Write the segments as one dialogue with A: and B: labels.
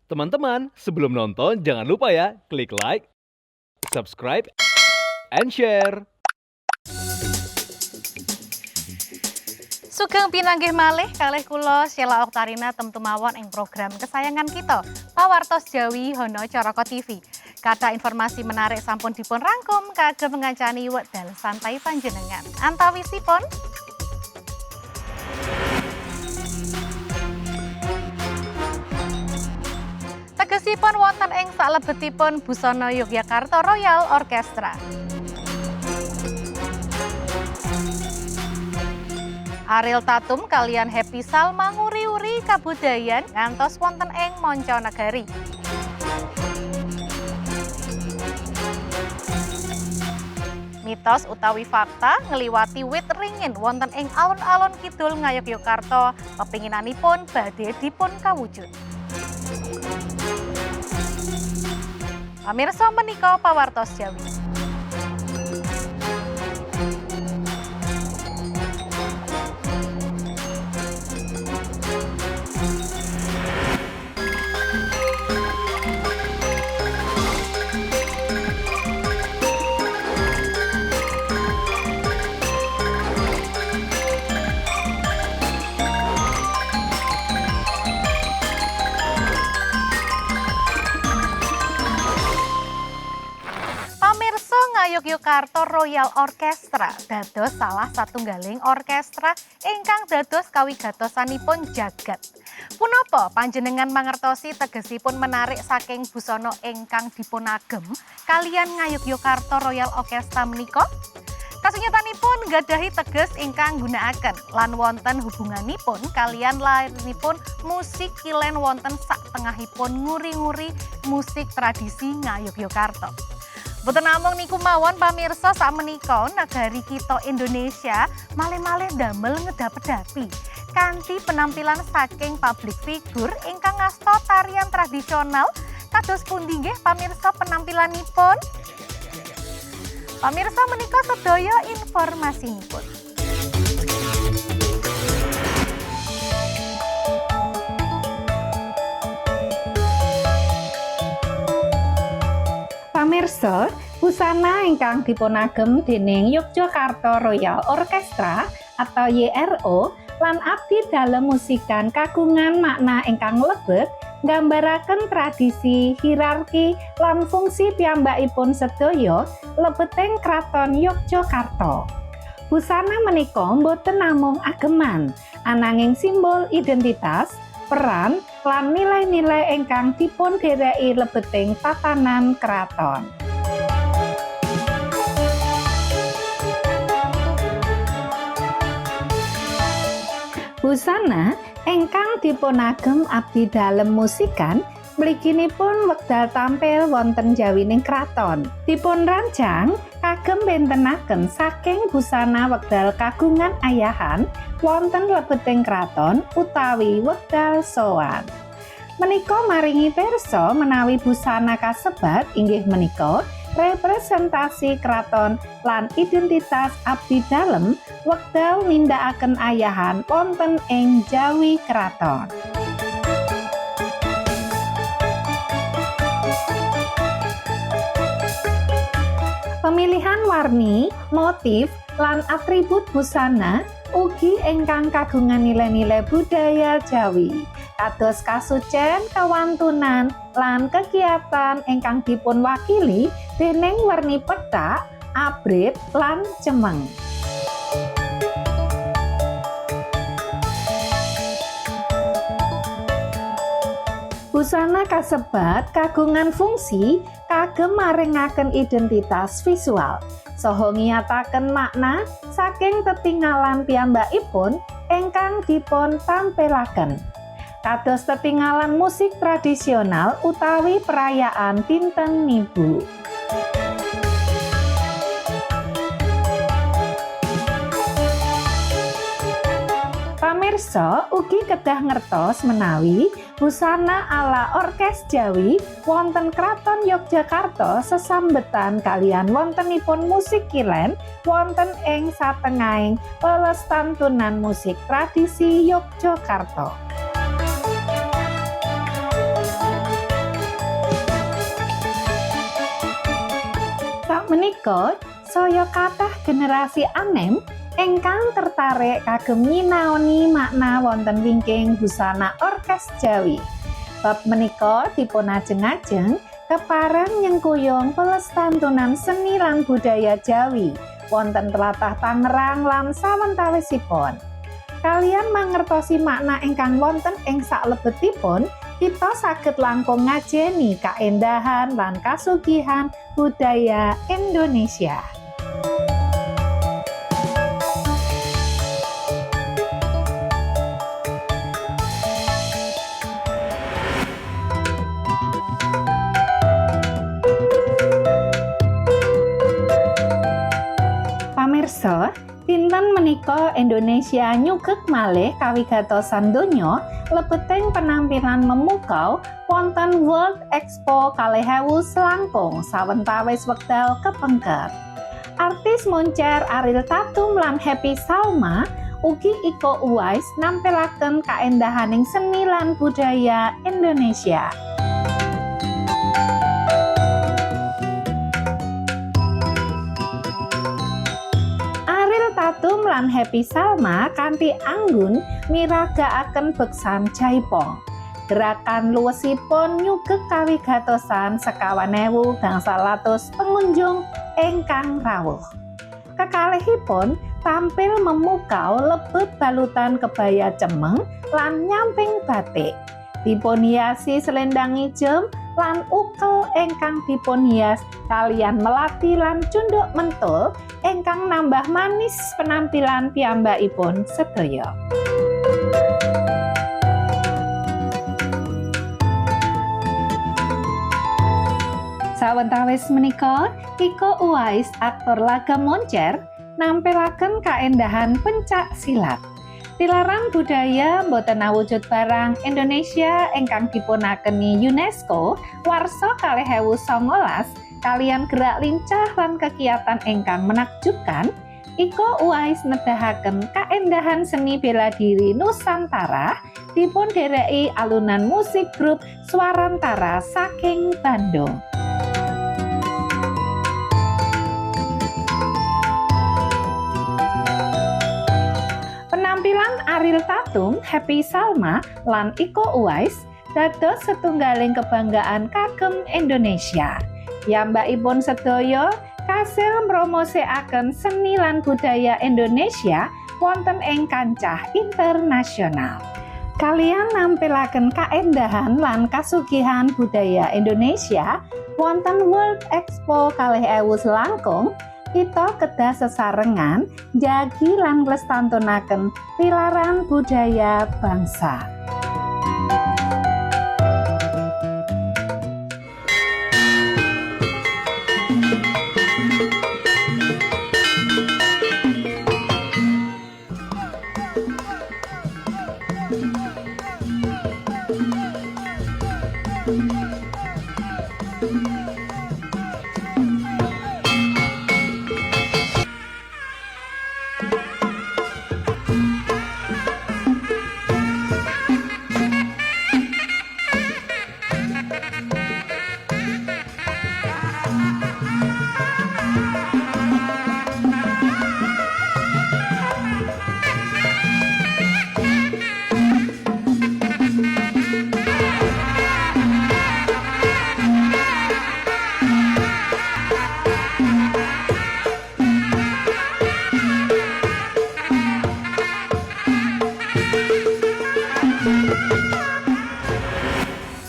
A: Teman-teman, sebelum nonton jangan lupa ya klik like, subscribe, and share.
B: Sugeng pinanggih malih kalih kula Sheila Oktarina temtu mawon ing program kesayangan kita Pawartos Jawi Hono Caraka TV. Kathah informasi menarik sampun dipun rangkum kagem ngancani wekdal santai panjenengan. Antawisipun tegesipun wonten ing salebetipun busana Yogyakarta Royal Orchestra. Ariel Tatum kalian Happy Salma nguri-uri kabudayan ngantos wonten ing Mancanagari. Mitos utawi fakta ngliwati wit ringin wonten ing alun-alun kidul Ngayogyakarta pepinginanipun badhe dipun kawujud. Pamirsa menika Pawartos Jawi. Yogyakarta Royal Orchestra dados salah satunggaling orkestra ingkang dados kawigatosanipun jagat. Punapa panjenengan mangertosi tegesipun menarik saking busana ingkang dipunagem kalian Ngayogyakarta Royal Orchestra menika? Kasunyatanipun gadhahi teges ingkang nggunakaken lan wonten hubunganipun kalian lairipun musik kilen wonten sak tengahipun nguri-nguri musik tradisi Ngayogyakarta. Boten namung niku mawon pamirsa sakmenika nagari kita Indonesia malih-malih damel ngedap-edapi kanthi penampilan saking public figure ingkang ngasta tarian tradisional kados pundi nggih pamirsa penampilanipun? Pamirsa menika sedaya informasinipun.
C: Pamirsa, busana ingkang dipunagem dening Yogyakarta Royal Orchestra atau YRO lan abdi dalem musikan kagungan makna ingkang lebet nggambaraken tradisi, hierarki lan fungsi piyambakipun sedaya lebeting Kraton Yogyakarta. Busana menika boten namung ageman, ananging simbol identitas, peran lan nilai-nilai ingkang dipun dhereki lebeting tatanan kraton. Busana ingkang dipunagem abdi dalem musikan mliginipun wekdal tampil wonten jawining kraton. Dipun rancang kagem bentenaken saking busana wekdal kagungan ayahan wonten lebeting kraton utawi wekdal sowan. Menika maringi pirsa menawi busana kasebat inggih menika representasi kraton lan identitas abdi dalem wekdal nindakaken ayahan wonten ing jawi kraton. Pemilihan warni, motif, lan atribut busana ugi ingkang kagungan nilai-nilai budaya Jawi. Kados kasucen, kawantunan, lan kegiatan ingkang dipun wakili dening werni pethak, abrit, lan cemeng. Busana kasebat kagungan fungsi kagem maringaken identitas visual saha ngiyataken makna saking tetinggalan piyambakipun ingkang dipun tampilaken. Kados tetinggalan musik tradisional utawi perayaan dinten Nibu. Pamirsa ugi kedah ngertos menawi busana ala Orkes Jawi wonten Kraton Yogyakarta sesambetan kalian wontenipun musik kilen wonten ing satengahing pelestantun musik tradisi Yogyakarta. punika saya kathah generasi anem ingkang tertarik kagem nyinaoni makna wonten wingking busana orkes Jawi. Bab menika dipun ajeng-ajeng kepareng nyengkuyung pelestarian seni lan budaya Jawi wonten tlatah Tangerang lan sawantawisipun. Kalian mangertosi makna ingkang wonten ing saklebetipun, kita saged langkung ngajeni kaendahan lan kasugihan budaya Indonesia. Pamirsa, dinten menika Indonesia nyugek malih kawigatosan donya lebeting penampilan memukau wonten World Expo 2000 selangkung sawetawis wekdal kepengker. Artis moncer Ariel Tatum lan Happy Salma ugi Iko Uwais nampilaken kaendahaning seni lan budaya Indonesia. Tatum lan Happy Salma kanthi anggun miragakaken beksan Jaipong. Gerakan luwesipun nyugek kawigatosan 50.000 gangsal atus pengunjung ingkang rawuh. Kekalihipun tampil memukau lebet balutan kebaya cemeng lan nyamping batik. Dipunhiasi selendang ijem lan ukel ingkang dipunhias kalian melati lan cunduk mentul ingkang nambah manis penampilan piyambakipun sedaya. Sawetawis menika, Iko Uwais aktor lagam moncer nampilaken kaendahan pencak silat. Tilaran budaya boten awujud barang Indonesia ingkang dipunakeni UNESCO warsa 2019 kalian gerak lincah lan kegiatan ingkang menakjubkan. Iko Uwais nedahaken kaendahan seni bela diri Nusantara dipun dereki alunan musik grup Swarantara saking Bandung. Penampilan Ariel Tatum, Happy Salma, lan Iko Uwais dados setunggaling kebanggaan kagem Indonesia. Piyambakipun sedaya kasil mromosikaken seni lan budaya Indonesia wonten ing kancah internasional. Kalian nampilaken kaendahan lan kasugihan budaya Indonesia wonten World Expo 2000 selangkung. Kita kedah sesarengan jagi lan nglestantunaken tilaran budaya bangsa.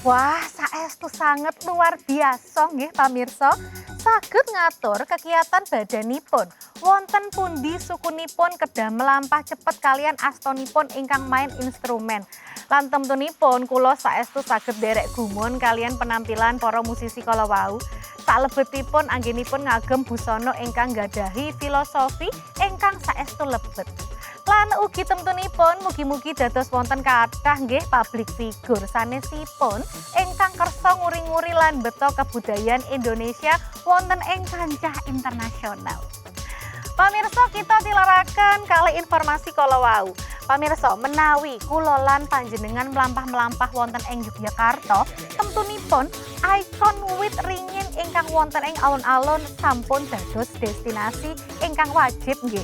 B: Wah, saestu sanget luar biasa nggih pamirsa. Saged ngatur kegiatan badanipun. Wonten pundi sukunipun kedah melampah cepet kalian astonipun ingkang main instrumen. Lan temtunipun kula saestu saged derek gumun kalian penampilan para musisi kala wau. Salebetipun anggenipun ngagem busana ingkang nggadhahi filosofi ingkang saestu lebet. Lan ugi temtunipun mugi-mugi dados wonten kathah nggih public figure sanesipun ingkang kersa nguri-nguri lan beto kebudayaan Indonesia wonten ing kancah internasional. Pamirsa, kita tilaraken kalih informasi kala wau. Pamirsa, menawi kula lan panjenengan mlampah-mlampah wonten ing Yogyakarta, temtunipun ikon wit ringin ingkang wonten ing alun-alun sampun dados destinasi ingkang wajib nggih.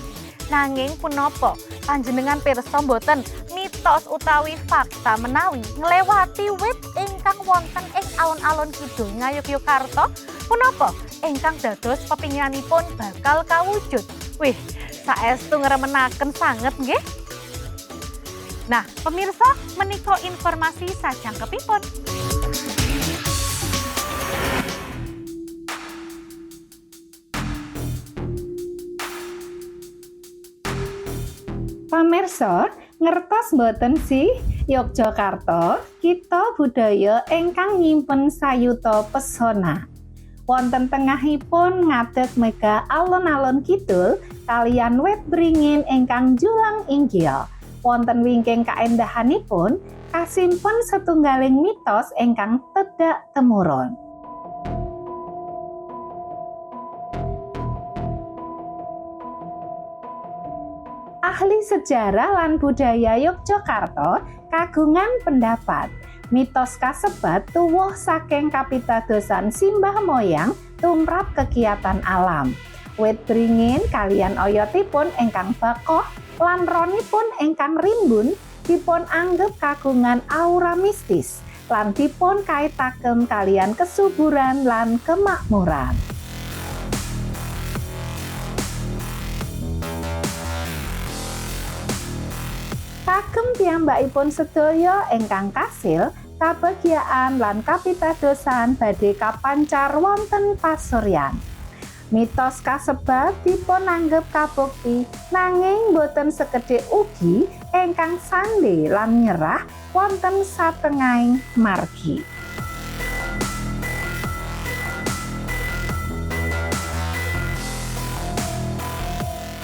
B: Nanging punapa panjenengan pirsa mboten mitos utawi fakta menawi nglewati wit ingkang wonten ing alun-alun kidul Ngayogyakarta punapa ingkang dados pepinginanipun bakal kawujud. Wih, saestu ngremenaken sanget nggih. Nah, pemirsa, menika informasi sajangkepipun.
C: Pamirsa, ngertos mboten sih Yogyakarta kita budaya ingkang nyimpen sayuta pesona. Wonten tengahipun ngadeg mega alun-alun kidul kalian wit beringin ingkang julang inggil. Wonten wingking kaendahanipun kasimpen setunggaling mitos ingkang tedak temurun. Ahli sejarah lan budaya Yogyakarta kagungan pendapat mitos kasebat tuwuh saking kapitadosan simbah moyang tumrap kegiatan alam. Wit beringin kalian oyotipun ingkang bakoh lan ronipun ingkang rimbun dipun anggep kagungan aura mistis lan dipun kaitaken kalian kesuburan lan kemakmuran. Kagem piyambakipun sedaya ingkang kasil kabagyaan lan kapitadosan badhe kapancar wonten pasuryan. Mitos kasebat dipun anggep kabukti nanging boten sekedhik ugi ingkang sandhe lan nyerah wonten satengahing margi.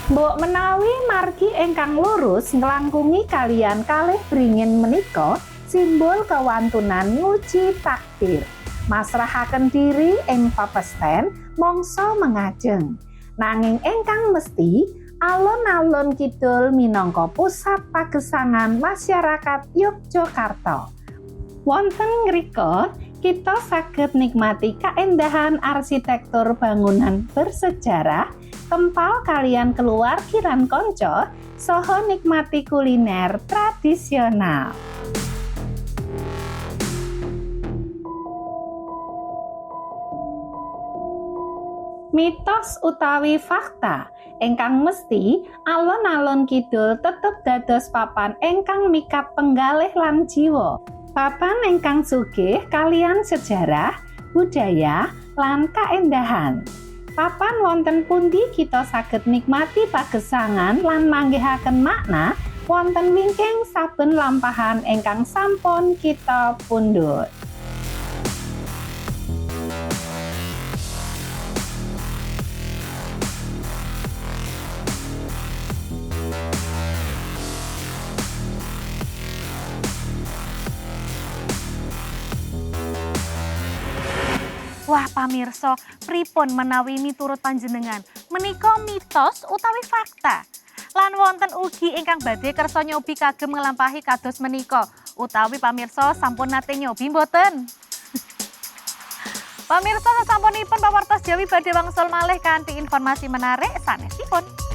C: Mbok menawi margi ingkang lurus nglangkungi kalian kalih beringin menika simbol kewantunan nguji takdir. Masrahaken diri ing papesten mangsa mengajeng. Nanging ingkang mesti alun-alun kidul minangka pusat pagesangan masyarakat Yogyakarta. Wonten ngrika kita saged nikmati kaendahan arsitektur bangunan bersejarah, kempal kalian keluargi lan kanca, saha nikmati kuliner tradisional. Mitos utawi fakta ingkang mesti alun-alun kidul tetep dados papan ingkang mikat penggalih lan jiwa. Papan ingkang sugih kalian sejarah, budaya, lan kaendahan. Papan wonten pundi kita saged nikmati pagesangan lan manggihaken makna wonten wingking saben lampahan ingkang sampun kita pundhut.
B: Wah pamirsa, pripun menawi miturut panjenengan menika mitos utawi fakta? Lan wonten ugi ingkang badhe kersa nyobi kagem nglampahi kados menika utawi pamirsa sampun nate nyobi mboten? Pamirsa sasampunipun pawartos Jawi badhe wangsul malih kanthi informasi menarik sanesipun.